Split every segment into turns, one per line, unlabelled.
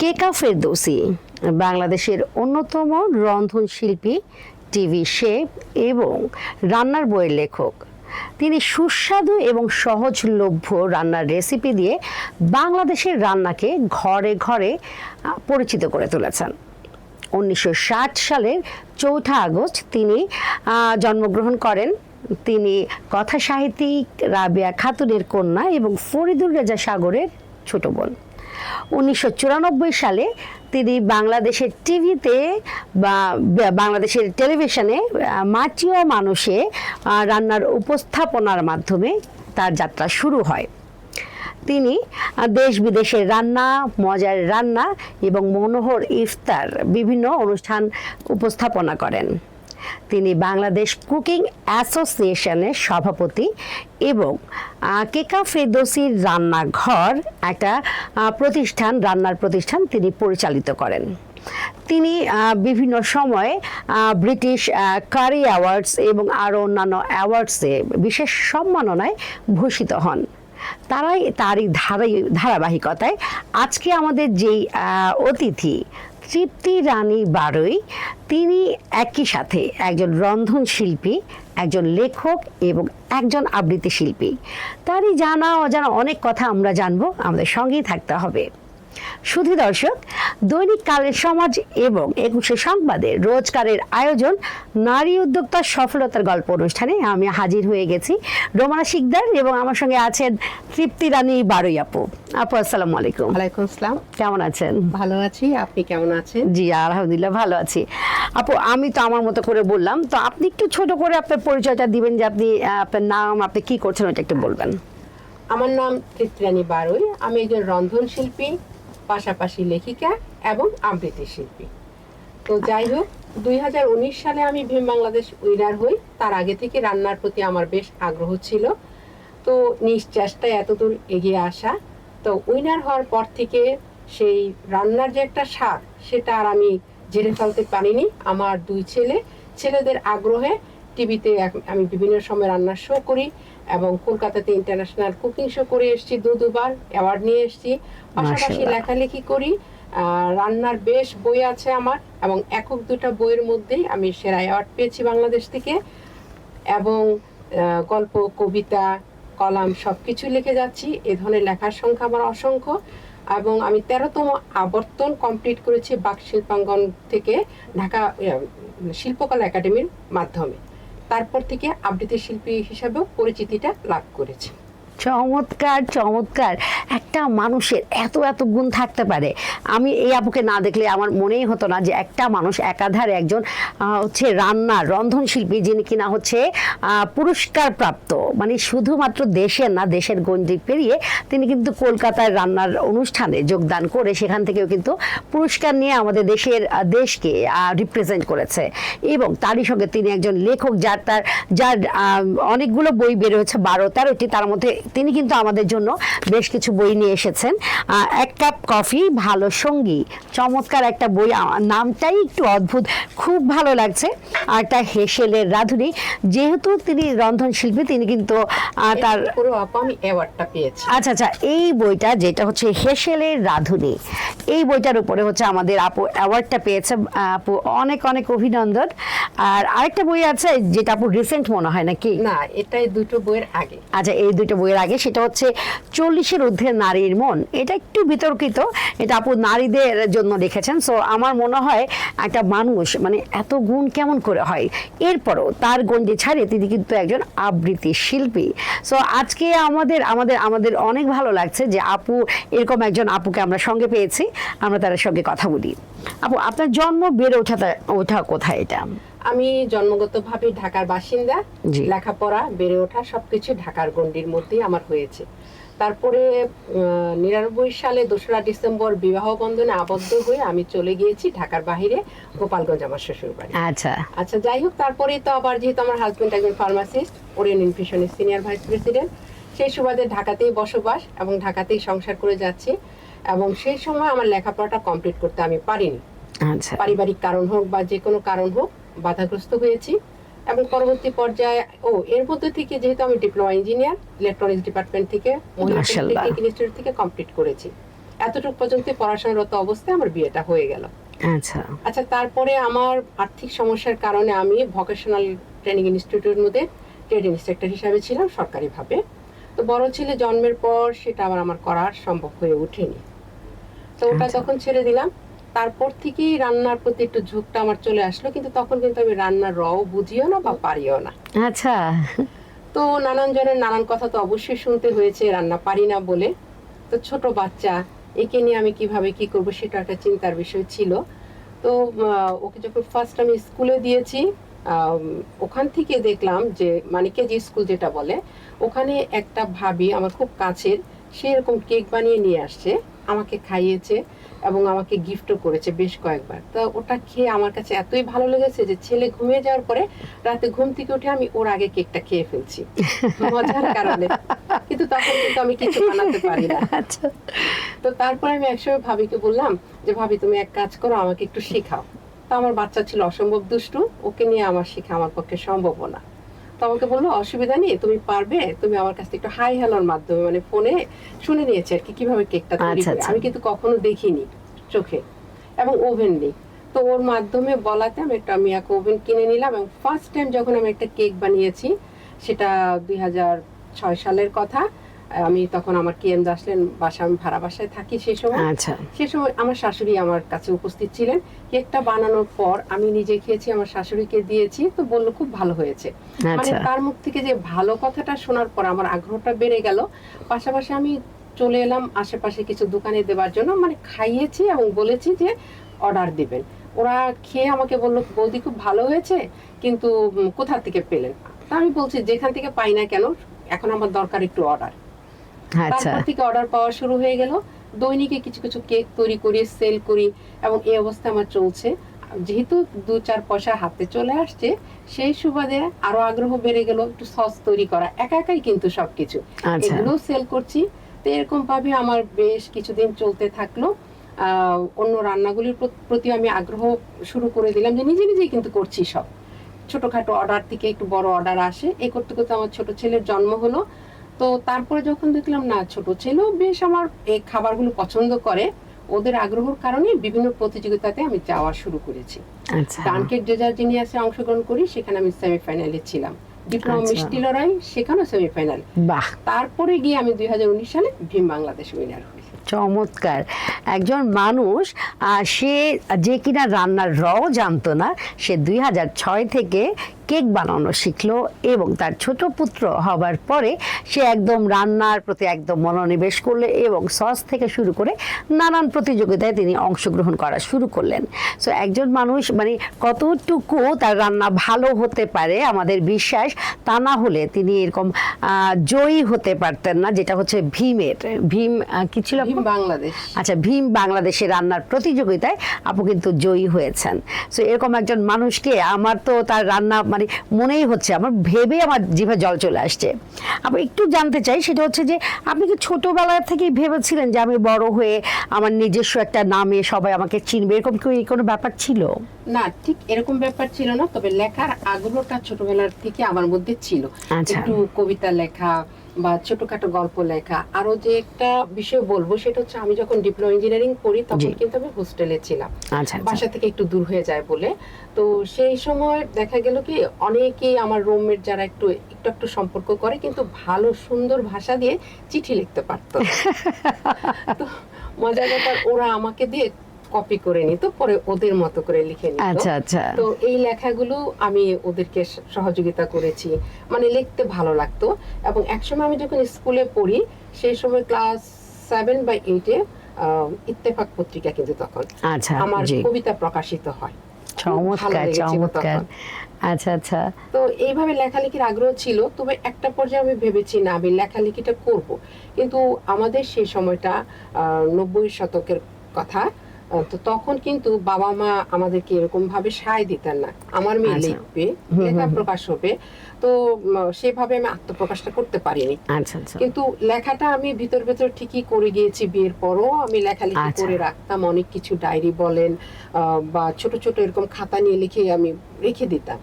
কেকা ফেরদৌসী বাংলাদেশের অন্যতম রন্ধনশিল্পী, TV chef এবং রান্নার বইয়ের লেখক। তিনি সুস্বাদু এবং সহজলভ্য রান্নার রেসিপি দিয়ে বাংলাদেশের রান্নাকে ঘরে ঘরে পরিচিত করে তুলেছেন। 1960 সালের 4 আগস্ট তিনি জন্মগ্রহণ করেন। তিনি কথা সাহিত্যিক রাবেয়া খাতুনের কন্যা এবং ফরিদুর রেজা সাগরের ছোট বোন। 1994 সালে তিনি বাংলাদেশের টিভিতে বা বাংলাদেশের টেলিভিশনে মাটিও মানুষে রান্নার উপস্থাপনার মাধ্যমে তার যাত্রা শুরু হয়। তিনি দেশ বিদেশের রান্না, মজার রান্না এবং মনোহর ইফতার বিভিন্ন অনুষ্ঠান উপস্থাপনা করেন। তিনি বাংলাদেশ কুকিং অ্যাসোসিয়েশনের সভাপতি এবং কেকা ফেরদৌসীর রান্নাঘর একটা রান্নার প্রতিষ্ঠান তিনি পরিচালিত করেন। তিনি বিভিন্ন সময়ে ব্রিটিশ কারি অ্যাওয়ার্ডস এবং আরও অন্যান্য অ্যাওয়ার্ডসে বিশেষ সম্মাননায় ভূষিত হন। তারই ধারাবাহিকতায় আজকে আমাদের যেই অতিথি তৃপ্তি রানী বারৈ, তিনি একই সাথে একজন রন্ধনশিল্পী, একজন লেখক এবং একজন আবৃত্তি শিল্পী। তারই জানা অজানা অনেক কথা আমরা জানবো, আমাদের সঙ্গেই থাকতে হবে। শুধু দর্শক, দৈনিক কালের সমাজ এবং 21শে সংবাদের রোজকারের আয়োজন নারী উদ্যোক্তার সফলতার গল্প অনুষ্ঠানে আমি হাজির হয়ে গেছি, রোমানা শিকদার, এবং আমার সঙ্গে আছেন তৃপ্তি রানী বারৈ আপু। আপু, আসসালামু আলাইকুম।
ওয়ালাইকুম আসসালাম।
কেমন আছেন?
ভালো আছি, আপনি কেমন আছেন?
জি আলহামদুলিল্লাহ ভালো আছি। আপু, আমি তো আমার মতো করে বললাম, তো আপনি একটু ছোট করে আপনার পরিচয়টা দিবেন, যে আপনি আপনার নাম, আপনি কি করছেন, ওটা একটু বলবেন।
আমার নাম তৃপ্তি রানী বারৈ। আমি একজন রন্ধনশিল্পী, পাশাপাশি লেখিকা এবং আবৃত্তি শিল্পী। তো যাই হোক, 2019 সালে আমি ভীম বাংলাদেশ উইনার হই। তার আগে থেকে রান্নার প্রতি আমার বেশ আগ্রহ ছিল, তো নিজ চেষ্টায় এতদূর এগিয়ে আসা। তো উইনার হওয়ার পর থেকে সেই রান্নার যে একটা স্বাদ, সেটা আর আমি জেনে ফেলতে পারিনি। আমার 2 ছেলেদের আগ্রহে টিভিতে আমি বিভিন্ন সময় রান্নার শো করি এবং কলকাতাতে ইন্টারন্যাশনাল কুকিং শো করে এসেছি, দুবার অ্যাওয়ার্ড নিয়ে এসেছি। পাশাপাশি লেখালেখি করি। রান্নার বেশ বই আছে আমার, এবং একক 2টা বইয়ের মধ্যেই আমি সেরা অ্যাওয়ার্ড পেয়েছি বাংলাদেশ থেকে। এবং গল্প, কবিতা, কলাম সবকিছু লিখে যাচ্ছি। এ ধরনের লেখার সংখ্যা আমার অসংখ্য। এবং আমি 13তম আবর্তন কমপ্লিট করেছি বাক শিল্পাঙ্গন থেকে, ঢাকা শিল্পকলা একাডেমির মাধ্যমে। তারপর থেকে আবৃত্তি শিল্পী হিসাবেও পরিচিতিটা লাভ করেছি।
চমৎকার চমৎকার। একটা মানুষের এত এত গুণ থাকতে পারে। আমি এই আপুকে না দেখলে আমার মনেই হতো না যে একটা মানুষ একাধারে একজন হচ্ছে রন্ধনশিল্পী, যিনি কিনা হচ্ছে পুরস্কার প্রাপ্ত, মানে শুধুমাত্র দেশের না, দেশের গণ্ডি পেরিয়ে তিনি কিন্তু কলকাতার রান্নার অনুষ্ঠানে যোগদান করে সেখান থেকেও কিন্তু পুরস্কার নিয়ে আমাদের দেশকে রিপ্রেজেন্ট করেছে। এবং তারই সঙ্গে তিনি একজন লেখক, যার অনেকগুলো বই বের হয়েছে, 12-13টি। তার মধ্যে তিনি কিন্তু আমাদের জন্য বেশ কিছু বই নিয়ে এসেছেন। 1 কাপ কফি, ভালো সঙ্গী, চমৎকার একটা বই। নামটাই একটু অদ্ভুত, খুব ভালো লাগছে। আর একটা হেসেলের রাঁধুনি। যেহেতু তিনি রন্ধনশিল্পী, তিনি কিন্তু তার
আমি অ্যাওয়ার্ডটা পেয়েছি।
আচ্ছা, এই বইটা যেটা হচ্ছে হেসেলের রাঁধুনি, এই বইটার উপরে হচ্ছে আমাদের আপু অ্যাওয়ার্ডটা পেয়েছে। আপু, অনেক অনেক অভিনন্দন। আর আরেকটা বই আছে যেটা আপু রিসেন্ট মনে হয় নাকি?
না, এটাই 2টো বইয়ের আগে।
আচ্ছা, এই 2টো বইয়ের আগে, সেটা হচ্ছে 40-এর ঊর্ধ্বে নারীর মন। এটা একটু বিতর্কিত, এটা আপু নারীদের জন্য লিখেছেন। সো আমার মনে হয় একটা মানুষ মানে এত গুণ কেমন করে হয়, এরপরও তার গণ্ডি ছাড়িয়ে তিনি কিন্তু একজন আবৃত্তি শিল্পী। সো আজকে আমাদের অনেক ভালো লাগছে যে আপু, এরকম একজন আপুকে আমরা সঙ্গে পেয়েছি। আমরা তার সঙ্গে কথা বলি। আপু, আপনার জন্ম, বেড়ে ওঠা কোথায়? এটা
আমি জন্মগতভাবে ঢাকার বাসিন্দা। লেখাপড়া, বেড়ে ওঠা সবকিছু ঢাকার গণ্ডির মধ্যেই আমার হয়েছে। তারপরে 99 সালে 2রা ডিসেম্বর বিবাহ বন্ধনে আবদ্ধ হয়ে আমি চলে গিয়েছি ঢাকার বাইরে, গোপালগঞ্জ, আমার শ্বশুর বাড়ি। আচ্ছা, যাই হোক, তারপরে তো আবার যেহেতু আমার হাজবেন্ড একজন ফার্মাসিস্ট, ওরিয়েন্ট ইনফিউশনের সিনিয়র ভাইস প্রেসিডেন্ট, সেই সুবাদে ঢাকাতেই বসবাস এবং ঢাকাতেই সংসার করে যাচ্ছি। এবং সেই সময় আমার লেখাপড়াটা কমপ্লিট করতে আমি পারিনি। পারিবারিক কারণ হোক বা যে কোনো কারণ হোক, বাধাগ্রস্ত হয়েছি। এবং পরবর্তী পর্যায়ে এর মধ্যে থেকে যেহেতু আমি ডিপ্লোমা ইঞ্জিনিয়ার, ইলেকট্রনিক্স ডিপার্টমেন্ট থেকে, মহিলা টেকনিক্যাল ইনস্টিটিউট থেকে কমপ্লিট করেছি। এতটুকু পর্যন্ত পড়াশোনারত অবস্থায় আমার বিয়েটা হয়ে গেল।
আচ্ছা
আচ্ছা, তারপরে আমার আর্থিক সমস্যার কারণে আমি ভোকেশনাল ট্রেনিং ইনস্টিটিউটের মধ্যে ট্রেড ইন্সট্রাক্টর হিসাবে ছিলাম সরকারিভাবে। তো বড় ছেলে জন্মের পর সেটা আবার আমার করার সম্ভব হয়ে ওঠেনি, তো ওটা
আচ্ছা।
তখন ছেড়ে দিলাম। তারপর থেকেই রান্নার প্রতি একটু ঝোঁকটা আমার চলে আসলো, কিন্তু তখন কিন্তু আমি রান্নার রও বুঝিও না বা পারিও না।
আচ্ছা
তো নানান জনের নানান কথা তো অবশ্যই শুনতে হয়েছে রান্না পারি না বলে। তো ছোট বাচ্চা, একে নিয়ে আমি কিভাবে কি করব সেটা একটা চিন্তার বিষয় ছিল। তো ওকে যখন ফার্স্ট আমি স্কুলে দিয়েছি, ওখান থেকে দেখলাম যে মানে কেজি স্কুল যেটা বলে, ওখানে একটা ভাবি আমার খুব কাছের, সে এরকম কেক বানিয়ে নিয়ে আসছে, আমাকে খাইয়েছে এবং আমাকে গিফটও করেছে বেশ কয়েকবার। তো ওটা খেয়ে আমার কাছে এতই ভালো লেগেছে যে ছেলে ঘুমিয়ে যাওয়ার পরে রাতে ঘুম থেকে উঠে আমি ওর আগে কেকটা খেয়ে ফেলছি মজার কারণে, কিন্তু তখন কিন্তু আমি কিছু বানাতে পারি না।
আচ্ছা
তো তারপর আমি একসময় ভাবিকে বললাম যে ভাবি তুমি এক কাজ করো, আমাকে একটু শেখাও। তো আমার বাচ্চা ছিল অসম্ভব দুষ্টু, ওকে নিয়ে আমার শেখা আমার পক্ষে সম্ভব না। তো আমাকে বললো অসুবিধা নেই, তুমি পারবে, তুমি আমার কাছ থেকে একটু হাই হ্যালোর মাধ্যমে মানে ফোনে শুনে নিয়েছে আর কি কিভাবে কেকটা তৈরি
আচ্ছা,
করে।
আচ্ছা।
আমি কিন্তু কখনো দেখিনি চোখে, এবং ওভেন নেই। তো ওর মাধ্যমে বলাতে আমি একটা মিয়াকো ওভেন কিনে নিলাম, এবং ফার্স্ট টাইম যখন আমি একটা কেক বানিয়েছি, সেটা 2006 সালের কথা। আমি তখন আমার কেএম দাসলেন বাসা, আমি ভাড়া বাসায় থাকি সেই সময়।
আচ্ছা
সে সময় আমার শাশুড়ি আমার কাছে উপস্থিত ছিলেন। কেকটা বানানোর পর আমি নিজে খেয়েছি, আমার শাশুড়িকে দিয়েছি, তো বললো খুব ভালো হয়েছে। মানে
আচ্ছা
তার মুখ থেকে যে ভালো কথাটা শোনার পর আমার আগ্রহটা বেড়ে গেল। পাশাপাশি আমি চলে এলাম আশেপাশে কিছু দোকানে দেওয়ার জন্য, মানে খাইয়েছি এবং বলেছি যে অর্ডার দিবেন। ওরা খেয়ে আমাকে বললো বৌদি খুব ভালো হয়েছে, কিন্তু কোথা থেকে পেলেন? তা আমি বলছি যেখান থেকে পাই না কেন, এখন আমার দরকার একটু অর্ডার।
আচ্ছা
তারপর থেকে অর্ডার পাওয়া শুরু হয়ে গেল। দৈনিকে কিছু কিছু কেক তৈরি করি, সেল করি, এবং এই অবস্থা আমার চলছে। যেহেতু 2-4 পয়সা হাতে চলে আসছে, সেই সুবাদে আরো আগ্রহ বেড়ে গেল একটু সস তৈরি করা, একা একাই কিন্তু সবকিছু
আচ্ছা
এগুলো সেল করছি। তো এরকম ভাবে আমার বেশ কিছুদিন চলতে থাকলো। অন্য রান্নাগুলির প্রতি আমি আগ্রহ শুরু করে দিলাম, যে নিজে নিজেই কিন্তু করছি সব। ছোটখাটো অর্ডার থেকে একটু বড় অর্ডার আসে, এই করতে করতে আমার ছোট ছেলের জন্ম হলো। তো তারপরে যখন দেখলাম না ছোট ছেলেও বেশ আমার এই খাবারগুলো পছন্দ করে, ওদের আগ্রহের কারণে বিভিন্ন প্রতিযোগিতাতে আমি যাওয়া শুরু করেছি।
আচ্ছা
ডানকেট ডেজার্ট জিনিয়াসে অংশগ্রহণ করি, সেখানে আমি সেমিফাইনালে ছিলাম। ডিপ্লোমা
আচ্ছা।
মিষ্টি লড়াই, সেখানেও সেমিফাইনাল।
বাহ
তারপরে গিয়ে আমি 2019 সালে ভীম বাংলাদেশ উইনার হই।
চমৎকার। একজন মানুষ সে যে কিনা রান্নার রও জানতো না, সে 2006 থেকে কেক বানানো শিখলো, এবং তার ছোট পুত্র হবার পরে সে একদম রান্নার প্রতি একদম মনোনিবেশ করলো, এবং সস থেকে শুরু করে নানান প্রতিযোগিতায় তিনি অংশগ্রহণ করা শুরু করলেন। সো একজন মানুষ মানে কতটুকু তার রান্না ভালো হতে পারে আমাদের বিশ্বাস, তা না হলে তিনি এরকম জয়ী হতে পারতেন না, যেটা হচ্ছে ভীমের ভীম কি ছিল আপু?
ভীম বাংলাদেশ।
আচ্ছা, ভীম বাংলাদেশের রান্নার প্রতিযোগিতায় আপু কিন্তু জয়ী হয়েছেন। সো এরকম একজন মানুষকে আমার তো তার রান্না মানে মনেই হচ্ছে, আমার ভেবে আমার জিভে জল চলে আসছে। আপু একটু জানতে চাই, সেটা হচ্ছে যে আপনি কি ছোটবেলা থেকেই ভেবেছিলেন যে আমি বড় হয়ে আমার নিজস্ব একটা নামে সবাই আমাকে চিনবে, এরকম কি কোনো ব্যাপার ছিল?
না, ঠিক এরকম ব্যাপার ছিল না, তবে লেখার আগ্রহটা ছোটবেলার থেকে আমার মধ্যে ছিল।
আচ্ছা।
একটু কবিতা লেখা বা ছোটখাটো গল্প লেখা। আরো যে একটা বিষয় বলবো সেটা হচ্ছে, আমি যখন ডিপ্লোমা ইঞ্জিনিয়ারিং করি তখন
জি।
কিন্তু আমি হোস্টেলে ছিলাম,
আচ্ছা আচ্ছা।
বাসা থেকে একটু দূর হয়ে যায় বলে। তো সেই সময় দেখা গেল কি অনেকেই আমার রুমমেট যারা একটু একটু একটু সম্পর্ক করে, কিন্তু ভালো সুন্দর ভাষা দিয়ে চিঠি লিখতে পারতো। তো মজার ব্যাপার, ওরা আমাকে দিয়ে কপি করে নিত, পরে ওদের মতো করে লিখে নিত।
আচ্ছা আচ্ছা।
তো এই লেখাগুলো আমি ওদেরকে সহযোগিতা করেছি, মানে লিখতে ভালো লাগতো। এবং একসময় আমি যখন স্কুলে পড়ি, সেই সময় ক্লাস 7 বা 8-এ ইত্তেফাক পত্রিকা কিন্তু তখন
আচ্ছা
আমার
জি।
কবিতা প্রকাশিত হয়।
চমৎকার
ভালো লেগেছিল
চমৎকার।
তখন।
আচ্ছা আচ্ছা।
তো এইভাবে লেখালেখির আগ্রহ ছিল, তবে একটা পর্যায়ে আমি ভেবেছি না আমি লেখালেখিটা করব। কিন্তু আমাদের সেই সময়টা 90 শতকের কথা। তো তখন কিন্তু বাবা মা আমাদেরকে এরকম ভাবে সায় দিতেন না, আমার মেয়ে
আচ্ছা।
লিখবে, লেখা প্রকাশ হবে। তো সেভাবে আমি আত্মপ্রকাশটা করতে পারিনি।
আচ্ছা আচ্ছা।
কিন্তু লেখাটা আমি ভিতর ভেতর ঠিকই করে গিয়েছি। বিয়ের পরও আমি লেখালেখি
আচ্ছা।
করে রাখতাম, অনেক কিছু ডায়েরি বলেন বা ছোট ছোট এরকম খাতা নিয়ে লিখে আমি রেখে দিতাম।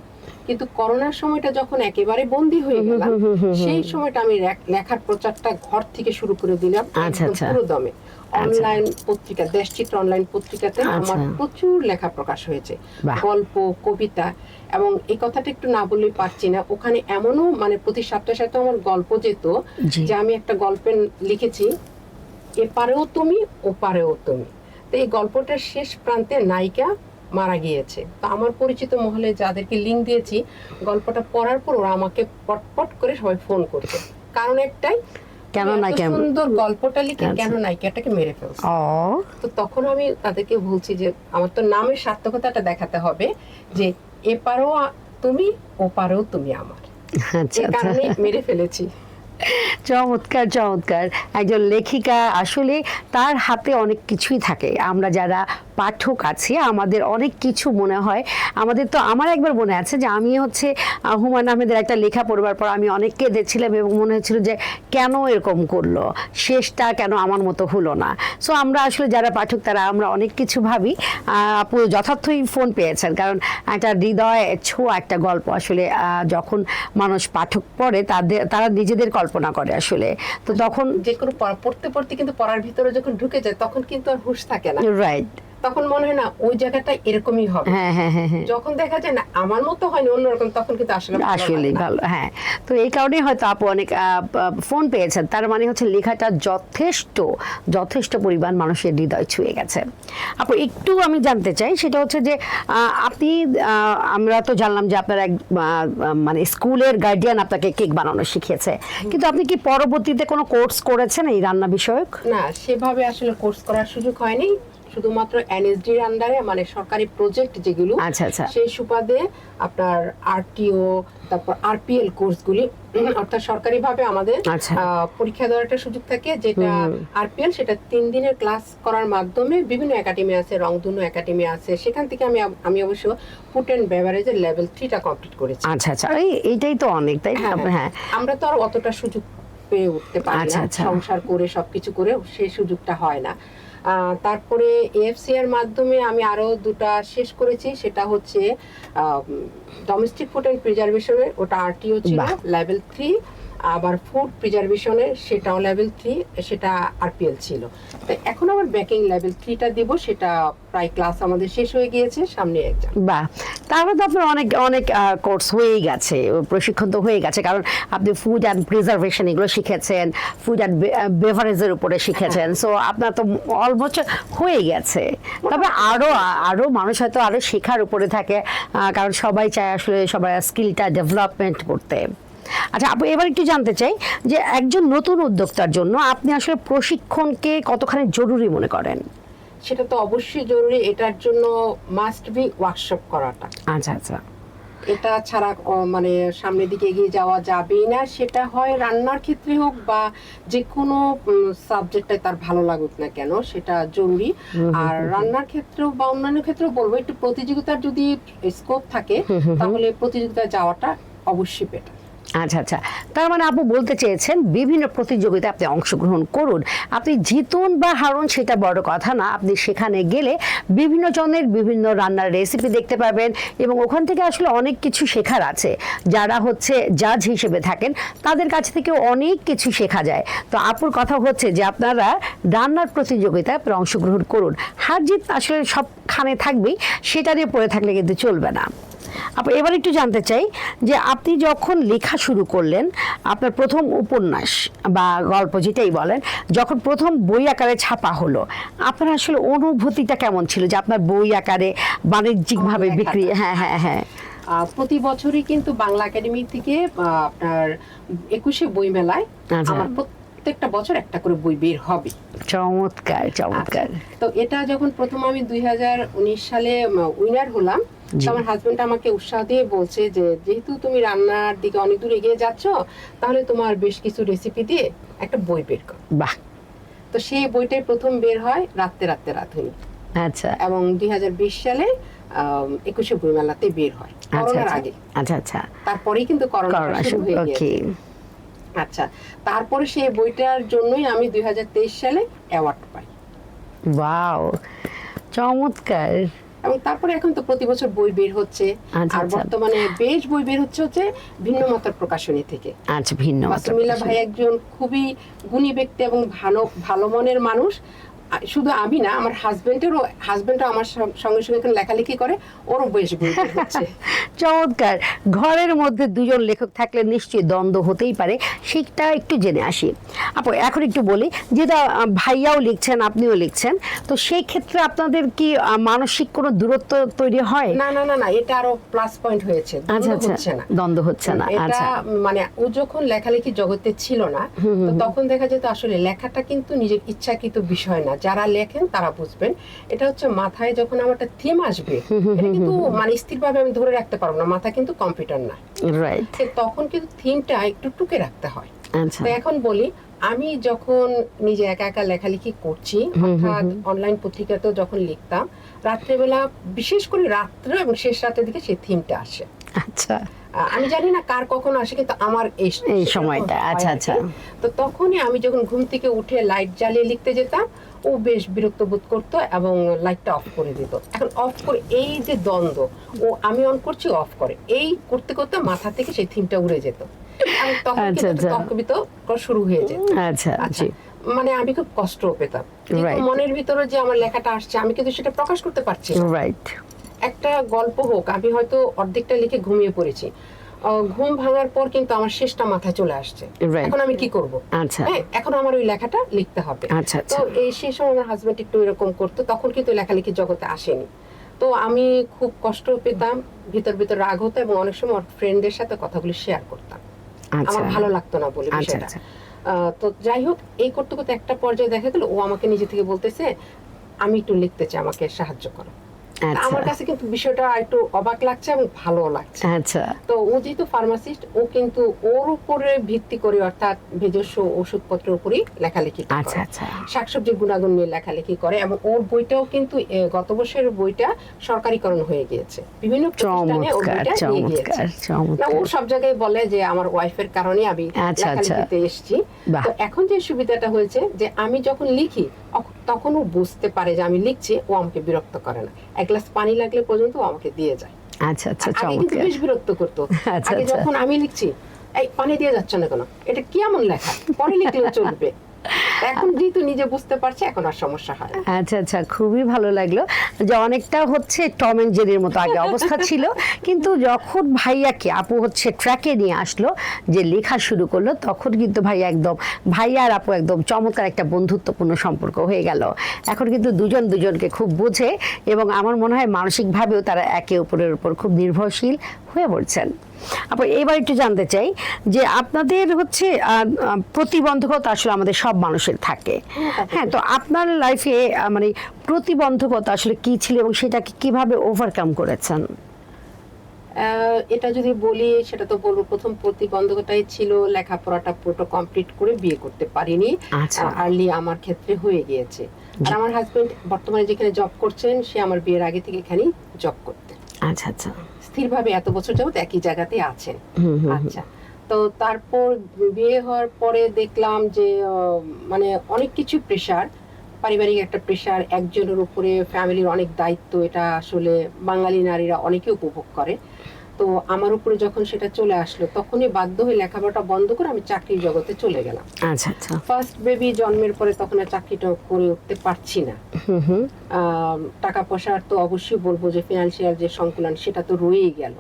কিন্তু করোনার সময়টা যখন একেবারে বন্দি হয়ে গেলাম, সেই সময়টা আমি লেখার প্রচারটা ঘর থেকে শুরু করে দিলাম
আচ্ছা,
একদম
আচ্ছা।
পুরো দমে। অনলাইন পত্রিকা দেশচিত্র অনলাইন পত্রিকাতে আমার প্রচুর লেখা প্রকাশ হয়েছে, গল্প, কবিতা। এবং এই কথাটা একটু না বললেই পারছি না, ওখানে এমনও মানে প্রতি সপ্তাহে সপ্তাহে আমার গল্প যেত যে আমি একটা গল্পে লিখেছি এপারেও তুমি ওপারেও তুমি। তো এই গল্পটার শেষ প্রান্তে নায়িকা মারা গিয়েছে। তো আমার পরিচিত মহলে যাদেরকে লিঙ্ক দিয়েছি, গল্পটা পড়ার পর ওরা আমাকে পটপট করে সবাই ফোন করছে, কারণ একটাই,
কেন নায়িকা
সুন্দর গল্পটা লিখে কেন নায়িকাটাকে মেরে ফেলছে। তো তখন আমি তাদেরকে বলছি যে আমার তো নামের সার্থকতাটা দেখাতে হবে, যে এপারেও তুমি ওপারেও তুমি আমার, এই কারণে মেরে ফেলেছি।
চমৎকার চমৎকার। একজন লেখিকা আসলে তার হাতে অনেক কিছুই থাকে। আমরা যারা পাঠক আছি আমাদের অনেক কিছু মনে হয়। আমাদের তো আমার একবার মনে আছে যে আমি হচ্ছে হুমায়ুন আহমেদের একটা লেখা পড়বার পর আমি অনেক কেঁদেছিলাম এবং মনে হচ্ছিল যে কেন এরকম করলো, শেষটা কেন আমার মতো হলো না। সো আমরা আসলে যারা পাঠক তারা আমরা অনেক কিছু ভাবি। আপু যথার্থই ফোন পেয়েছেন, কারণ একটা হৃদয় ছোঁয়া একটা গল্প আসলে যখন মানুষ পাঠক পড়ে তারা নিজেদের কল্পনা করে আসলে। তো তখন
যে কোনো পড়তে পড়তে কিন্তু পড়ার ভিতরে যখন ঢুকে যায় তখন কিন্তু আর হুঁশ থাকে না,
রাইট,
তখন মনে হয় না ওই জায়গাটা এরকমই হবে। যখন দেখা যায় না আমার মতো হয়নি অন্যরকম, তখন কিন্তু আসলে
ভালো। হ্যাঁ, তো এই কারণেই হয়তো আপু অনেক ফোন পেয়েছেন। তার মানে হচ্ছে লেখাটা যথেষ্ট পরিমাণ মানুষের হৃদয় ছুঁয়ে গেছে। আপু একটু আমি জানতে চাই, সেটা হচ্ছে যে আপনি আমরা তো জানলাম যে আপনার এক মানে স্কুলের গার্ডিয়ান আপনাকে কেক বানানো শিখিয়েছে, কিন্তু আপনি কি পরবর্তীতে কোনো কোর্স করেছেন এই রান্না বিষয়ক?
না, সেভাবে আসলে কোর্স করার সুযোগ হয়নি। শুধুমাত্র এনএসডির আন্ডারে মানে সরকারি প্রজেক্ট যেগুলো, সেই সুবাদে আপনার আরটিও, তারপর আরপিএল কোর্সগুলি, অর্থাৎ সরকারিভাবে আমাদের পরীক্ষা দেওয়ার একটা সুযোগ থাকে, যেটা আরপিএল, সেটা 3 দিনের ক্লাস করার মাধ্যমে বিভিন্ন একাডেমি আছে, রংধনু একাডেমি আছে, সেখান থেকে আমি অবশ্য ফুড অ্যান্ড বেভারেজের লেভেল 3টা কমপ্লিট করেছি।
আচ্ছা, এইটাই তো অনেক, তাই না?
হ্যাঁ, আমরা তো আর অতটা সুযোগ পেয়ে উঠতে পারি না, সংসার করে সবকিছু করে সেই সুযোগটা হয় না। তারপরে এএফসি এর মাধ্যমে আমি আরো 2টা শেষ করেছি, সেটা হচ্ছে ডোমেস্টিক ফুড এন্ড প্রিজার্ভেশনের, ওটা আরটিও ছিল লেভেল 3, আবার ফুড প্রিজার্ভেশনের সেটাও লেভেল 3, সেটা আরপিএল ছিল। তো এখন আবার বেকিং লেভেল 3টা দিব, সেটা প্রায় ক্লাস আমাদের শেষ হয়ে গিয়েছে, সামনে এক্সাম।
বাহ, তাহলে তো আপনার অনেক কোর্স হয়েই গেছে, প্রশিক্ষণ তো হয়ে গেছে, কারণ আপনি ফুড অ্যান্ড প্রিজার্ভেশন এগুলো শিখেছেন, ফুড অ্যান্ড বেভারেজের উপরে শিখেছেন, সো আপনার তো অলমোস্ট হয়ে গেছে। তবে আরো মানুষ হয়তো আরো শেখার উপরে থাকে, কারণ সবাই চায় আসলে সবাই স্কিলটা ডেভেলপমেন্ট করতে। আচ্ছা আপু, এবার একটু জানতে চাই যে একজন নতুন উদ্যোক্তার জন্য আপনি আসলে প্রশিক্ষণকে কতখানি জরুরি মনে করেন?
সেটা তো অবশ্যই জরুরি, এটার জন্য মাস্ট বি ওয়ার্কশপ করাটা।
আচ্ছা,
এটা ছাড়া মানে সামনের দিকে এগিয়ে যাওয়া যাবেই না। সেটা হয় রান্নার ক্ষেত্রে হোক বা যে কোনো সাবজেক্টে তার ভালো লাগুক না কেন, সেটা জরুরি। আর রান্নার ক্ষেত্রেও বা অন্যান্য ক্ষেত্রেও বলবো, একটু প্রতিযোগিতার যদি স্কোপ থাকে তাহলে প্রতিযোগিতায় যাওয়াটা অবশ্যই বেটার।
আচ্ছা, তার মানে আপু বলতে চেয়েছেন বিভিন্ন প্রতিযোগিতায় আপনি অংশগ্রহণ করুন, আপনি জিতুন বা হারুন সেটা বড় কথা না, আপনি সেখানে গেলে বিভিন্ন জনের বিভিন্ন রান্নার রেসিপি দেখতে পাবেন এবং ওখান থেকে আসলে অনেক কিছু শেখার আছে। যারা হচ্ছে জাজ হিসেবে থাকেন তাদের কাছ থেকে অনেক কিছু শেখা যায়। তো আপুর কথা হচ্ছে যে আপনারা রান্নার প্রতিযোগিতায় অংশগ্রহণ করুন, হার জিত আসলে সবখানে থাকবেই, সেটা নিয়ে পড়ে থাকলে কিন্তু চলবে না। এবার একটু জানতে চাই যে আপনি যখন লেখা শুরু করলেন, আপনার প্রথম উপন্যাস বা গল্প যেটাই বলেন, যখন প্রথম বই আকারে ছাপা হলো, আপনার আসলে অনুভূতিটা কেমন ছিল যে আপনার বই আকারে বাণিজ্যিকভাবে বিক্রি? হ্যাঁ,
প্রতি বছরই কিন্তু বাংলা একাডেমি থেকে আপনার 21শে বই মেলায় আমার প্রত্যেকটা বছর একটা করে বই বের হবে।
চমৎকার।
তো এটা যখন প্রথম আমি 2019 সালে উইনার হলাম, আমার হাজবেন্ড আমাকে উৎসাহ দিয়ে বলছে যে যেহেতু তুমি রান্নার দিকে অনেক দূর এগিয়ে যাচ্ছ, তাহলে তোমার বেশ কিছু রেসিপি দিয়ে একটা বই বের কর।
বাহ।
তো সেই বইটাই প্রথম বের হয় রাতে রাঁধুনি।
আচ্ছা।
এবং 2020 সালে 21শে বই মেলাতে বের হয়, করোনার আগে।
আচ্ছা।
তারপরেই কিন্তু করোনা শুরু হয়ে গেছে। আচ্ছা, তারপরে সেই বইটার জন্যই আমি 2023 সালে অ্যাওয়ার্ড পাই।
ওয়াও, চমৎকার।
এবং তারপরে এখন তো প্রতি বছর বই বের হচ্ছে, আর বর্তমানে বেশ বই বের হচ্ছে ভিন্ন মাত্রার প্রকাশনী থেকে।
আচ্ছা, ভিন্ন মাত্রার।
মাসুমিল্লাহ ভাই একজন খুবই গুণী ব্যক্তি এবং ভালো মনের মানুষ। শুধু আমি না, আমার হাজবেন্ডও আমার সঙ্গে সঙ্গে এখানে লেখালেখি করে, ওরও বেশ বই বের হচ্ছে।
চমৎকার। ঘরের মধ্যে দুজন লেখক থাকলে নিশ্চয়ই দ্বন্দ্ব হতেই পারে, সেটা একটু জেনে আসি। আপু এখন একটু বলি, যেটা ভাইয়াও লিখছেন আপনিও লিখছেন, তো সেই ক্ষেত্রে আপনাদের কি মানসিক কোনো দূরত্ব তৈরি হয়?
না না না না, এটা আরো প্লাস পয়েন্ট হয়েছে,
আচ্ছা
দ্বন্দ্ব
আচ্ছা,
হচ্ছে না।
দ্বন্দ্ব হচ্ছে না।
এটা
আচ্ছা,
মানে ও যখন লেখালেখি জগতে ছিল না, তো তখন দেখা যেত আসলে লেখাটা কিন্তু নিজের ইচ্ছাকৃত বিষয় না, যারা লেখেন তারা বুঝবেন। এটা হচ্ছে মাথায় যখন আমার একটা থিম আসবে, এটা কিন্তু মানে স্থিরভাবে আমি ধরে রাখতে পারবো না, মাথা কিন্তু কম্পিউটার না।
রাইট।
তখন কিন্তু থিমটা একটু টুকে রাখতে হয়।
আচ্ছা,
তো এখন বলি, আমি যখন নিজে একা একা লেখালেখি করছি, অর্থাৎ অনলাইন পত্রিকাতেও যখন লিখতাম, রাত্রেবেলা বিশেষ করে রাত্রে এবং শেষ রাতের দিকে সেই থিমটা আসে।
আচ্ছা,
আমি জানি না কার কখন আসে, কিন্তু আমার
এই সময়টা। আচ্ছা আচ্ছা,
তো তখনই আমি যখন ঘুম থেকে উঠে লাইট জ্বালিয়ে লিখতে যেতাম, ও বেশ বিরক্ত বোধ করতো এবং লাইটটা অফ করে দিত। এখন অফ করে এই যে দ্বন্দ্ব, ও আমি অন করছি অফ করে, এই করতে করতে মাথা থেকে সেই থিমটা উড়ে যেত এবং তখন
আচ্ছা,
কিন্তু
আচ্ছা।
তর্ক-বিতর্ক শুরু হয়ে যেত।
আচ্ছা,
আচ্ছা,
জি,
মানে আমি খুব কষ্ট পেতাম, কিন্তু
Right.
মনের ভিতরে যে আমার লেখাটা আসছে আমি কিন্তু সেটা প্রকাশ করতে পারছি না।
রাইট।
একটা গল্প হোক, আমি হয়তো অর্ধেকটা লিখে ঘুমিয়ে পড়েছি, ঘুম ভাঙার পর কিন্তু আমার শেষটা মাথায় চলে আসছে,
Right.
এখন আমি কি করব?
আচ্ছা,
হ্যাঁ, এখন আমার ওই লেখাটা লিখতে হবে।
আচ্ছা
তো
আচ্ছা,
সেই সময় আমার হাজবেন্ড একটু এরকম করতো, তখন কিন্তু লেখালেখি জগতে আসেনি। তো আমি খুব কষ্ট পেতাম, ভিতর ভিতর রাগ হতো এবং অনেক সময় ওর ফ্রেন্ডদের সাথে কথাগুলি শেয়ার করতাম,
আচ্ছা,
আমার ভালো লাগতো না বলে
আচ্ছা
বিষয়টা।
আচ্ছা,
তো যাই হোক, এই করতে করতে একটা পর্যায়ে দেখা গেল ও আমাকে নিজে থেকে বলতেছে, আমি একটু লিখতে চাই, আমাকে সাহায্য করো।
আচ্ছা,
আমার কাছে কিন্তু বিষয়টা একটু অবাক লাগছে এবং ভালো লাগছে।
আচ্ছা,
তো ও যেহেতু ফার্মাসিস্ট, ও কিন্তু ওর উপরে ভিত্তি করে, অর্থাৎ ভেষজ ওষুধপত্রের উপরই লেখালেখি করে,
আচ্ছা আচ্ছা,
শাকসবজির গুণাগুণ নিয়ে লেখালেখি করে, এবং ওর বইটাও কিন্তু গত বছরের বইটা সরকারিকরণ হয়ে গিয়েছে, বিভিন্ন প্রতিষ্ঠানে ওর
চমৎকার
বইটা নিয়ে গিয়েছে।
চমৎকার
না,
চমৎকার।
ও সব জায়গায় বলে যে আমার ওয়াইফের কারণে আমি
আচ্ছা, আচ্ছা।
লেখালেখিতে এসেছি।
বাহ।
তো এখন যে সুবিধাটা হয়েছে যে আমি যখন লিখি তখন ও বুঝতে পারে যে আমি লিখছি, ও আমাকে বিরক্ত করে না, এক গ্লাস পানি লাগলে পর্যন্ত ও আমাকে দিয়ে যায়।
আচ্ছা আচ্ছা,
আগে কিন্তু
চমৎকার।
বেশ বিরক্ত করতো।
আচ্ছা,
আগে
আচ্ছা।
যখন আমি লিখছি, এই পানি দিয়ে যাচ্ছে না কেন, এটা কি এমন লেখা, পরে লিখলেও চলবে। এখন যেহেতু নিজে বুঝতে পারছে, এখন আর সমস্যা হয় না।
আচ্ছা আচ্ছা, খুবই ভালো লাগলো যে অনেকটা হচ্ছে টম এন্ড জেরির মতো আগে অবস্থা ছিল, কিন্তু যখন ভাইয়াকে আপু হচ্ছে ট্র্যাকে নিয়ে আসলো, যে লেখা শুরু করলো, তখন কিন্তু ভাইয়া আর আপু একদম চমৎকার একটা বন্ধুত্বপূর্ণ সম্পর্ক হয়ে গেল। এখন কিন্তু দুজন দুজনকে খুব বোঝে এবং আমার মনে হয় মানসিকভাবেও তারা একে অপরের উপর খুব নির্ভরশীল হয়ে পড়ছেন। আপু এবার একটু জানতে চাই যে আপনাদের হচ্ছে প্রতিবন্ধকতা আসলে আমাদের সব মানুষের থাকে, হ্যাঁ, তো আপনার লাইফে মানে প্রতিবন্ধকতা আসলে কি ছিল এবং সেটাকে কিভাবে ওভারকাম করেছেন?
এটা যদি বলি, সেটা তো বলবো, প্রথম প্রতিবন্ধকতাই ছিল লেখাপড়াটা পুরোটা কমপ্লিট করে বিয়ে করতে পারিনি,
আচ্ছা।
আর্লি আমার ক্ষেত্রে হয়ে গিয়েছে। আর আমার হাজবেন্ড বর্তমানে যেখানে জব করছেন, সে আমার বিয়ের আগে থেকে এখানেই জব করতেন,
আচ্ছা আচ্ছা,
স্থিরভাবে এত বছর যাবত একই জায়গাতে আছেন।
হুম, হুম,
আচ্ছা, তো তারপর বিয়ে হওয়ার পরে দেখলাম যে মানে অনেক কিছু প্রেশার, পারিবারিক একটা প্রেশার, একজনের উপরে ফ্যামিলির অনেক দায়িত্ব, এটা আসলে বাঙালি নারীরা অনেকে উপভোগ করে। তো আমার উপরে যখন সেটা চলে আসলো, তখনই বাধ্য হয়ে লেখাপড়াটা বন্ধ করে আমি চাকরির জগতে চলে গেলাম।
আচ্ছা আচ্ছা,
ফার্স্ট বেবি জন্মের পরে তখন আর চাকরিটা করে উঠতে পারছি না।
হুম হুম,
টাকা পয়সার তো অবশ্যই বলবো যে ফিনান্সিয়াল যে সংকুলন, সেটা তো রয়েই গেল।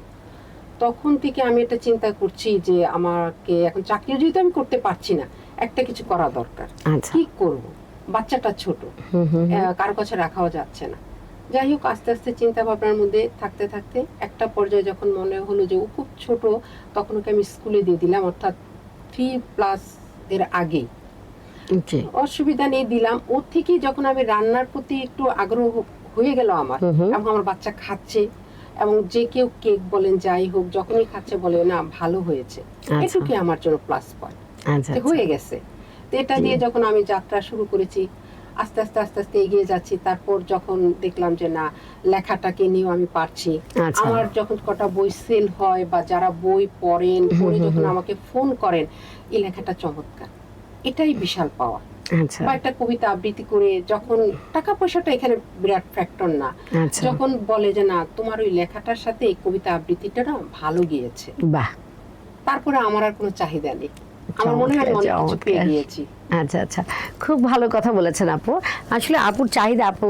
তখন থেকে আমি এটা চিন্তা করছি যে আমাকে এখন চাকরি যেহেতু আমি করতে পারছি না, একটা কিছু করা দরকার।
আচ্ছা,
কি করব, বাচ্চাটা ছোট,
হুম হুম,
কারো কাছে রাখাও যাচ্ছে না। যাই হোক, আস্তে আস্তে চিন্তা ভাবনার মধ্যে থাকতে থাকতে একটা পর্যায়ে যখন মনে হলো যে ও খুব ছোট, তখন ওকে আমি স্কুলে দিয়ে দিলাম, অর্থাৎ 3+ এর আগেই।
জি,
অসুবিধা নেই, দিলাম। ওর থেকেই যখন আমি রান্নার প্রতি একটু আগ্রহ হয়ে গেল আমার, এবং আমার বাচ্চা খাচ্ছে, এবং যে কেউ কেক বলেন যাই হোক, যখনই খাচ্ছে বলে না ভালো হয়েছে, এটুকুই আমার জন্য প্লাস পয়েন্ট,
আচ্ছা
হয়ে গেছে। তো এটা দিয়ে যখন আমি যাত্রা শুরু করেছি, আস্তে আস্তে আস্তে আস্তে এগিয়ে যাচ্ছি। তারপর যখন দেখলাম যে না, লেখাটাকে নিয়েও আমি পারছি,
আচ্ছা।
আমার যখন কটা বই সেল হয় বা যারা বই পড়েন, পড়ে যখন আমাকে ফোন করেন, এই লেখাটা চমৎকার, এটাই বিশাল পাওয়া।
আচ্ছা
বা একটা কবিতা আবৃত্তি করে, যখন টাকা পয়সাটা এখানে বিরাট ফ্যাক্টর না,
আচ্ছা,
যখন বলে যে না তোমার ওই লেখাটার সাথে এই কবিতা আবৃত্তিটা না ভালো গিয়েছে,
বাহ,
তারপরে আমার আর কোনো চাহিদা নেই। আমার মনে হয় আমি অনেক কিছু পেয়ে গিয়েছি।
আচ্ছা আচ্ছা, খুব ভালো কথা বলেছেন আপু। আসলে আপুর চাহিদা আপু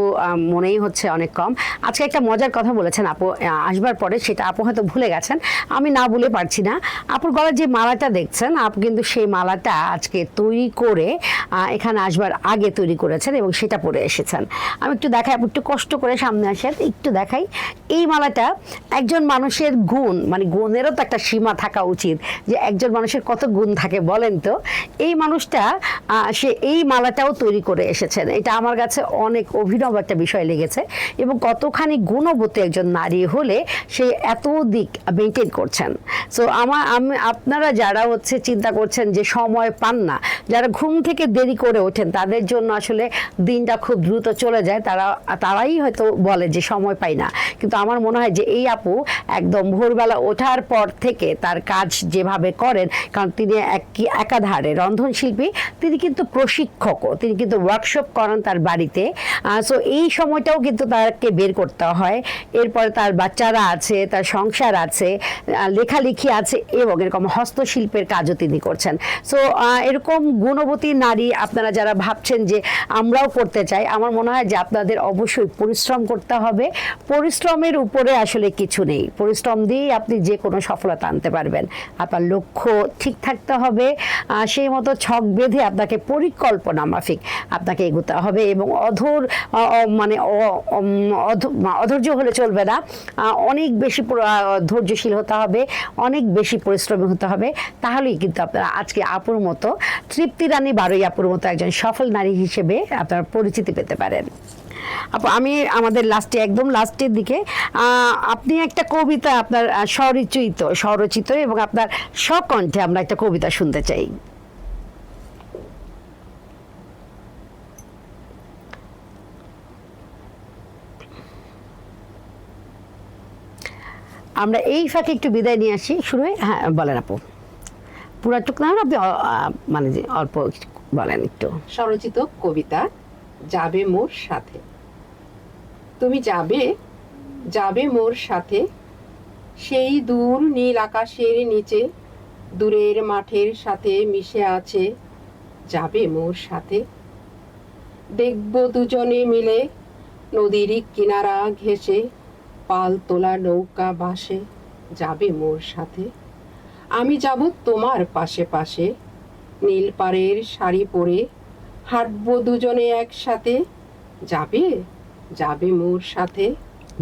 মনেই হচ্ছে অনেক কম। আজকে একটা মজার কথা বলেছেন আপু আসবার পরে, সেটা আপু হয়তো ভুলে গেছেন, আমি না বলে পারছি না। আপুর গলার যে মালাটা দেখছেন, আপু কিন্তু সেই মালাটা আজকে তৈরি করে এখানে আসবার আগে তৈরি করেছেন এবং সেটা পরে এসেছেন। আমি একটু দেখাই, আপু একটু কষ্ট করে সামনে আসেন, একটু দেখাই। এই মালাটা একজন মানুষের গুণ, মানে গুণেরও তো একটা সীমা থাকা উচিত, যে একজন মানুষের কত গুণ থাকে বলেন তো। এই মানুষটা সে এই মালাটাও তৈরি করে এসেছেন। এটা আমার কাছে অনেক অভিনব একটা বিষয় লেগেছে, এবং কতখানি গুণবতী একজন নারী হলে সে এত দিক মেনটেন করছেন। সো আপনারা যারা হচ্ছে চিন্তা করছেন যে সময় পান না, যারা ঘুম থেকে দেরি করে ওঠেন, তাদের জন্য আসলে দিনটা খুব দ্রুত চলে যায়, তারাই হয়তো বলে যে সময় পাই না। কিন্তু আমার মনে হয় যে এই আপু একদম ভোরবেলা ওঠার পর থেকে তার কাজ যেভাবে করেন, কারণ তিনি একাধারে রন্ধনশিল্পী, তিনি কিন্তু প্রশিক্ষকও, তিনি কিন্তু ওয়ার্কশপ করান তার বাড়িতে। সো এই সময়টাও কিন্তু তাকে বের করতে হয়। এরপরে তার বাচ্চারা আছে, তার সংসার আছে, লেখালেখি আছে, এবং এরকম হস্তশিল্পের কাজও তিনি করছেন। সো এরকম গুণবতী নারী আপনারা যারা ভাবছেন যে আমরাও করতে চাই, আমার মনে হয় যে আপনাদের অবশ্যই পরিশ্রম করতে হবে। পরিশ্রমের উপরে আসলে কিছু নেই, পরিশ্রম দিয়েই আপনি যে কোনো সফলতা আনতে পারবেন। আপনার লক্ষ্য ঠিক থাকতে হবে, সেই মতো ছক বেঁধে আপনাকে পরিকল্পনা মাফিক আপনাকে এগোতে হবে, এবং অধৈর্য হলে চলবে না। অনেক বেশি ধৈর্যশীল হতে হবে, অনেক বেশি পরিশ্রমী হতে হবে। তাহলেই কিন্তু আপনারা আজকে আপুর মতো, তৃপ্তি রানী বারুই আপুর মতো একজন সফল নারী হিসেবে আপনারা পরিচিতি পেতে পারেন। আপু আমি আমাদের একদম লাস্টের দিকে আপনি একটা কবিতা আপনার স্বরচিত এবং আপনার স্বকণ্ঠে আমরা একটা কবিতা শুনতে চাই। আমরা এই ফাঁকে একটু বিদায় নিয়ে আসি, শুরু হয়। হ্যাঁ বলেন আপু, পুরাটুক না আপনি মানে যে অল্প বলেন একটু।
স্বরচিত কবিতা, যাবে মোর সাথে। তুমি যাবে মোর সাথে, সেই দূর নীল আকাশের নিচে, দূরের মাঠের সাথে মিশে আছে, যাবে মোর সাথে। দেখব দুজনে মিলে নদীর কিনারা ঘেঁষে, পাল তোলা নৌকা বাসে, যাবে মোর সাথে। আমি যাব তোমার পাশে পাশে, নীল পাড়ের শাড়ি পরে, হাঁটবো দুজনে একসাথে, যাবে মোর সাথে।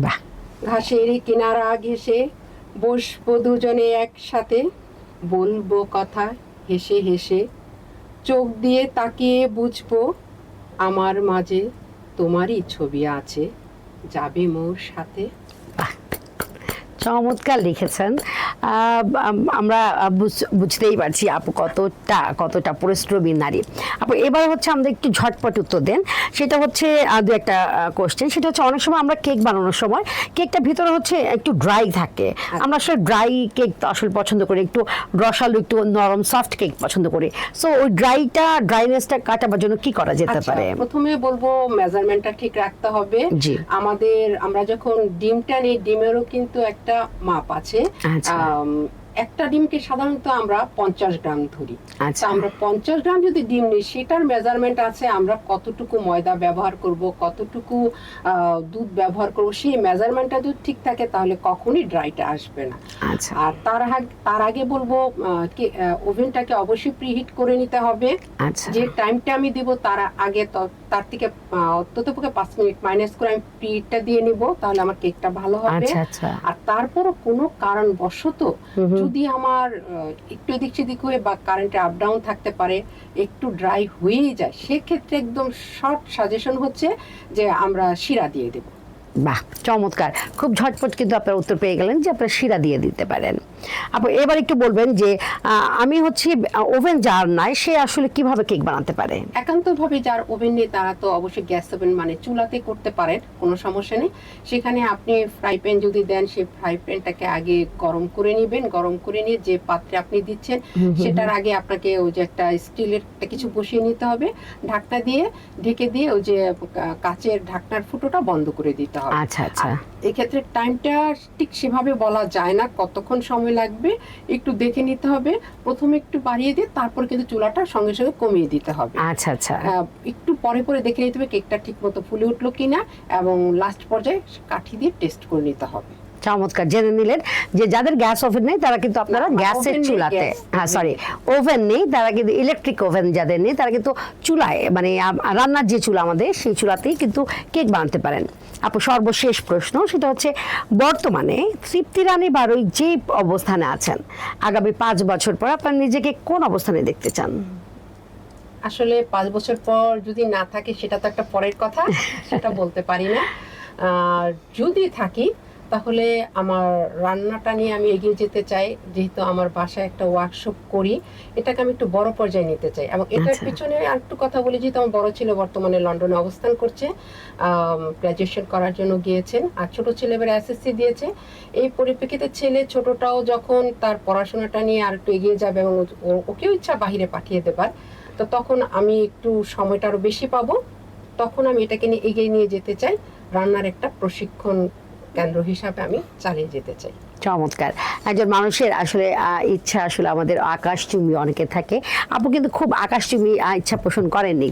বাহ,
ঘাসের কিনারা ঘেঁষে বসবো দুজনে একসাথে, বলবো কথা হেসে হেসে, চোখ দিয়ে তাকিয়ে বুঝবো আমার মাঝে তোমারই ছবি আছে, যাবে মোর সাথে।
চমৎকার লিখেছেন। আমরা বুঝতেই পারছি আপু কতটা পরিশ্রমী নারী। আপু এবার হচ্ছে আমরা একটু ঝটপট উত্তর দেন। সেটা হচ্ছে দু একটা কোশ্চেন। সেটা হচ্ছে অনেক সময় আমরা কেক বানানোর সময় কেকটা ভিতরে হচ্ছে একটু ড্রাই থাকে, আমরা আসলে ড্রাই কেক আসলে পছন্দ করি, একটু রসালো একটু নরম সফট কেক পছন্দ করি। সো ওই ড্রাইনেসটা কাটাবার জন্য কি করা যেতে পারে?
প্রথমে বলবো মেজারমেন্টটা ঠিক রাখতে হবে।
জি,
আমরা যখন ডিমটা নিই, ডিমেরও কিন্তু একটা মাপ আছে। একটা ডিমকে সাধারণত আমরা 50 গ্রাম ধরি।
আচ্ছা,
আমরা 50 গ্রাম যদি ডিম নিই, সেটার মেজারমেন্ট আছে আমরা কতটুকু ময়দা ব্যবহার করব, কতটুকু দুধ ব্যবহার করব। সেই মেজারমেন্টটা যদি ঠিক থাকে তাহলে কখনোই ড্রাইটা আসবে না।
আচ্ছা,
আর তার আগে বলবো ওভেনটাকে অবশ্যই প্রিহিট করে নিতে হবে।
আচ্ছা,
যে টাইমটা আমি দিব তার আগে তার থেকে অন্ততপক্ষে 5 মিনিট মাইনাস করে আমি প্রিহিটটা দিয়ে নিব, তাহলে আমার কেকটা ভালো হবে।
আচ্ছা, আচ্ছা।
আর তারপরও কোনো কারণবশত যদি আমার একটু এদিক সেদিক হয়ে বা কারেন্টে আপ ডাউন থাকতে পারে, একটু ড্রাই হয়েই যায়, সেক্ষেত্রে একদম শর্ট সাজেশন হচ্ছে যে আমরা শিরা দিয়ে দেব।
বাহ, চমৎকার। খুব ঝটপট কিন্তু আপনার উত্তর পেয়ে গেলেন যে আপনারা শিরা দিয়ে দিতে পারেন। আপু এবার একটু বলবেন যে আমি হচ্ছে ওভেন যার নাই, সে আসলে কিভাবে কেক বানাতে পারে?
একান্তভাবে যার ওভেন নেই তারা তো অবশ্যই গ্যাস ওভেন মানে চুলাতে করতে পারেন, কোনো সমস্যা নেই। সেখানে আপনি ফ্রাই প্যান যদি দেন, সেই ফ্রাই প্যানটাকে আগে গরম করে নেবেন। গরম করে নিয়ে যে পাত্রে আপনি দিচ্ছেন সেটার আগে আপনাকে ওই যে একটা স্টিলের কিছু বসিয়ে নিতে হবে, ঢাকনা দিয়ে ঢেকে দিয়ে ওই যে কাচের ঢাকনার ফুটোটা বন্ধ করে দিতে হবে।
আচ্ছা, আচ্ছা।
এক্ষেত্রে টাইমটা ঠিক সেভাবে বলা যায় না কতক্ষণ সময় কিভাবে লাগবে একটু দেখে নিতে হবে। প্রথমে একটু বাড়িয়ে দিয়ে তারপর কিন্তু চুলাটা সঙ্গে সঙ্গে কমিয়ে দিতে হবে।
আচ্ছা আচ্ছা,
একটু পরে পরে দেখে নিতে হবে কেকটা ঠিক মতো ফুলে উঠলো কিনা, এবং লাস্ট পর্যায়ে কাঠি দিয়ে টেস্ট করে নিতে হবে।
চমৎকার, জেনে নিলেন যে যাদের গ্যাস ওভেন নেই তারা কিন্তু আপনারা
না,
গ্যাসের
oven নেই,
চুলাতে,
gas
সরি ওভেন নেই, তারা কিন্তু ইলেকট্রিক ওভেন যাদের নেই তারা কিন্তু চুলায়, মানে রান্নার যে চুলা আমাদের সেই চুলাতেই কিন্তু কেক বানাতে পারেন। আপু, সর্বশেষ প্রশ্ন, সেটা হচ্ছে বর্তমানে তৃপ্তি রানী বারোই যে অবস্থানে আছেন, আগামী 5 বছর পর আপনার নিজেকে কোন অবস্থানে দেখতে চান?
আসলে 5 বছর পর যদি না থাকে সেটা তো একটা পরের কথা, সেটা বলতে পারি না। আর যদি থাকি তাহলে আমার রান্নাটা নিয়ে আমি এগিয়ে যেতে চাই। যেহেতু আমার বাসায় একটা ওয়ার্কশপ করি, এটাকে আমি একটু বড় পর্যায়ে নিতে চাই। এবং এটার
আচ্ছা।
পিছনে আরেকটু কথা বলি, যেহেতু আমার বড় ছেলে বর্তমানে লন্ডনে অবস্থান করছে, গ্রাজুয়েশন করার জন্য গিয়েছেন, আর ছোট ছেলে এবার এসএসসি দিয়েছে। এই পরিপ্রেক্ষিতে ছোটটাও যখন তার পড়াশোনাটা নিয়ে আর একটু এগিয়ে যাবে এবং ওকেও ইচ্ছা বাহিরে পাঠিয়ে দেবার, তো তখন আমি একটু সময়টা আরো বেশি পাবো। তখন আমি এটাকে নিয়ে এগিয়ে নিয়ে যেতে চাই, রান্নার একটা প্রশিক্ষণ কেন্দ্র হিসাবে আমি চালিয়ে যেতে চাই।
চমৎকার, একজন মানুষের আসলে ইচ্ছা আসলে আমাদের আকাশচুম্বী অনেকের থাকে। আপু কিন্তু খুব আকাশচুম্বী ইচ্ছা পোষণ করেননি,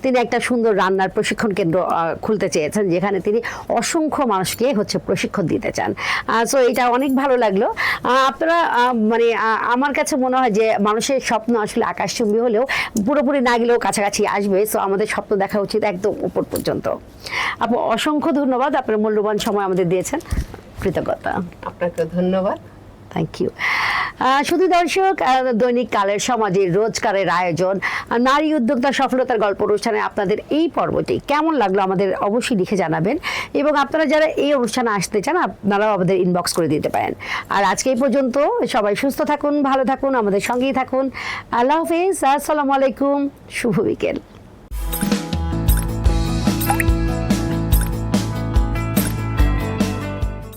তিনি একটা সুন্দর রান্নার প্রশিক্ষণ কেন্দ্র খুলতে চেয়েছেন, যেখানে তিনি অসংখ্য মানুষকে হচ্ছে প্রশিক্ষণ দিতে চান। সো এটা অনেক ভালো লাগলো। আপনারা মানে আমার কাছে মনে হয় যে মানুষের স্বপ্ন আসলে আকাশচুম্বী হলেও পুরোপুরি না গেলেও কাছাকাছি আসবে। সো আমাদের স্বপ্ন দেখা উচিত একদম উপর পর্যন্ত। আপু, অসংখ্য ধন্যবাদ, আপনার মূল্যবান সময় আমাদের দিয়েছেন, কৃতজ্ঞতা।
আপনাকে ধন্যবাদ।
Thank you. শুধু দর্শক, দৈনিক কালের সমাজের রোজকারের আয়োজন নারী উদ্যোক্তা সফলতার গল্প অনুষ্ঠানে আপনাদের এই পর্বটি কেমন লাগলো আমাদের অবশ্যই লিখে জানাবেন, এবং আপনারা যারা এই অনুষ্ঠানে আসতে চান আপনারাও আমাদের ইনবক্স করে দিতে পারেন। আর আজকে এই পর্যন্ত, সবাই সুস্থ থাকুন, ভালো থাকুন, আমাদের সঙ্গেই থাকুন। আল্লাহ হাফেজ, আসসালামু আলাইকুম, শুভ বিকেল।